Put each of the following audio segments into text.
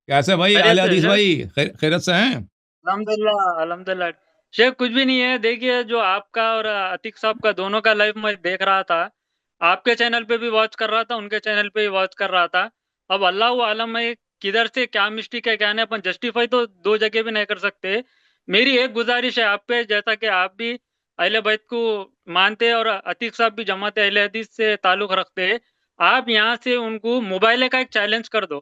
کیسے بھائی اہل خیریت سے حدیث شیخ؟ بھائی خیرت سے ہیں؟ الحمدللہ الحمدللہ شیخ کچھ بھی نہیں ہے. دیکھیے جو آپ کا اور عتیق صاحب کا دونوں کا لائف میں دیکھ رہا تھا. آپ کے چینل پہ بھی واچ کر رہا تھا, ان کے چینل پہ بھی واچ کر رہا تھا. اب اللہ عالم ہے کدھر سے کیا مسٹیک ہے کیا نہیں, اپن جسٹیفائی تو دو جگہ بھی نہیں کر سکتے. میری ایک گزارش ہے آپ پہ, جیسا کہ آپ بھی اہل بیت کو مانتے اور عتیق صاحب بھی جماعت اہل حدیث سے تعلق رکھتے, آپ یہاں سے ان کو موبائل کا ایک چیلنج کر دو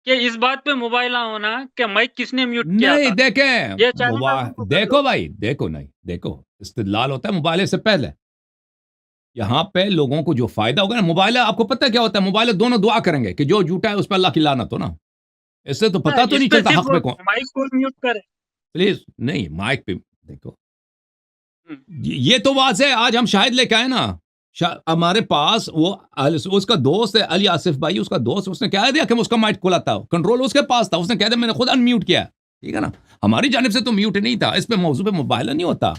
کہ اس بات پہ موبائل نہ ہونا کہ مائک کس نے میوٹ کیا نہیں تھا. دیکھیں یہ چیلنج آپ ان کو کر دو. دیکھو بھائی, دیکھو نہیں دیکھو, استدلال ہوتا ہے موبائل سے پہلے. یہاں پہ لوگوں کو جو فائدہ ہوگا نا, موبائل آپ کو پتہ کیا ہوتا ہے, موبائل دونوں دعا کریں گے کہ جو جھوٹا ہے اس پہ اللہ کی لعنت ہو نا. اس سے تو پتہ تو اس نہیں پہ چلتا صرف حق پہ کون. مائک کو میوٹ کرے. پلیز نہیں مائک پہ دیکھو, ہم، یہ تو واضح ہے. آج ہم شاہد لے کے آئے نا, ہمارے پاس وہ اس کا دوست ہے علی آصف بھائی, اس کا دوست, اس نے کہہ دیا کہ اس کا مائک کھلا تھا, کنٹرول اس کے پاس تھا, اس نے کہہ دیا میں نے خود ان میوٹ کیا. ٹھیک ہے نا, ہماری جانب سے تو میوٹ نہیں تھا. اس پہ موضوع پہ موبائل نہیں ہوتا,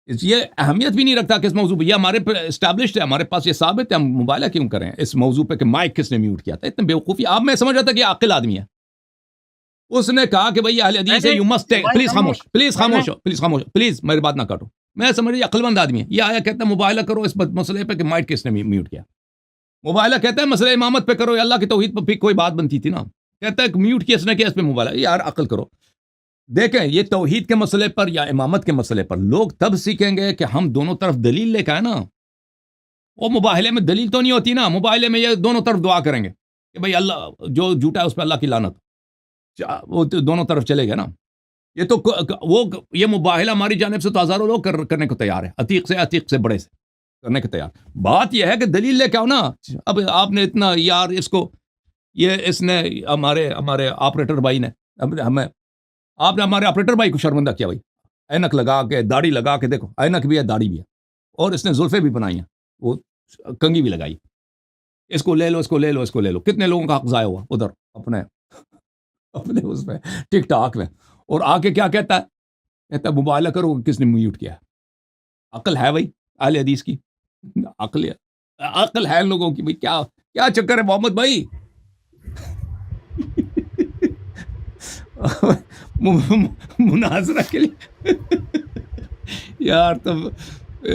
یہ اہمیت بھی نہیں رکھتا کہ اس موضوع پہ, یہ ہمارے پہ اسٹیبلشڈ ہے, ہمارے پاس یہ ثابت ہے, ہم موبائل کیوں کریں اس موضوع پہ کہ مائک کس نے میوٹ کیا تھا. اتنے بیوقوفی, آپ میں سمجھ رہا تھا کہ یہ عاقل آدمی ہے. اس نے کہا کہ بھائی اہل نہیں حدیث ہے, نہیں یو مسٹ, موبائل پلیز میں نے خاموش, پلیز میں نے خاموش ہو, پلیز خاموش, پلیز میری بات نہ کاٹو. میں سمجھ رہی عقل مند آدمی ہے. یہ آیا کہتا ہے موبائلہ کرو اس مسئلے پہ کہ مائک کس نے میوٹ کیا. موبائلہ کہتا ہے مسئلہ امامت پہ کرو, اللہ کی توحید پہ کوئی بات بنتی تھی نا, کہتا ہے میوٹ کس نے کیا اس پہ موبائلہ. یار عقل کرو. دیکھیں یہ توحید کے مسئلے پر یا امامت کے مسئلے پر لوگ تب سیکھیں گے کہ ہم دونوں طرف دلیل لے کے آئے نا. وہ مباہلے میں دلیل تو نہیں ہوتی نا, مباہلے میں یہ دونوں طرف دعا کریں گے کہ بھائی اللہ جو جھوٹا ہے اس پہ اللہ کی لعنت. وہ تو دونوں طرف چلے گا نا. یہ تو وہ یہ مباہلہ ہماری جانب سے تو ہزاروں لوگ کرنے کو تیار ہے, عتیق سے بڑے سے کرنے کو تیار. بات یہ ہے کہ دلیل لے کے آؤ نا. اب آپ نے اتنا یار اس کو, یہ اس نے ہمارے آپریٹر بھائی نے ہمیں, آپ نے ہمارے آپریٹر بھائی کو شرمندہ کیا بھائی. اینک لگا کے داڑھی لگا کے, دیکھو اینک بھی ہے داڑھی بھی ہے, اور اس نے زلفیں بھی بنائی ہیں, وہ کنگھی بھی لگائی. اس کو لے لو, اس کو لے لو, اس کو لے لو. کتنے لوگوں کا حق ضائع ہوا ادھر اپنے اس میں ٹک ٹاک میں. اور آ کے کیا کہتا ہے, کہتا ہے مبالغہ کرو کس نے میوٹ کیا. عقل ہے بھائی اہل حدیث کی, عقل ہے لوگوں کی بھائی. کیا چکر ہے محمد بھائی. مناظرہ کے لیے یار تم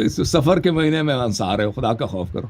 سفر کے مہینے میں انصار ہے, خدا کا خوف کرو.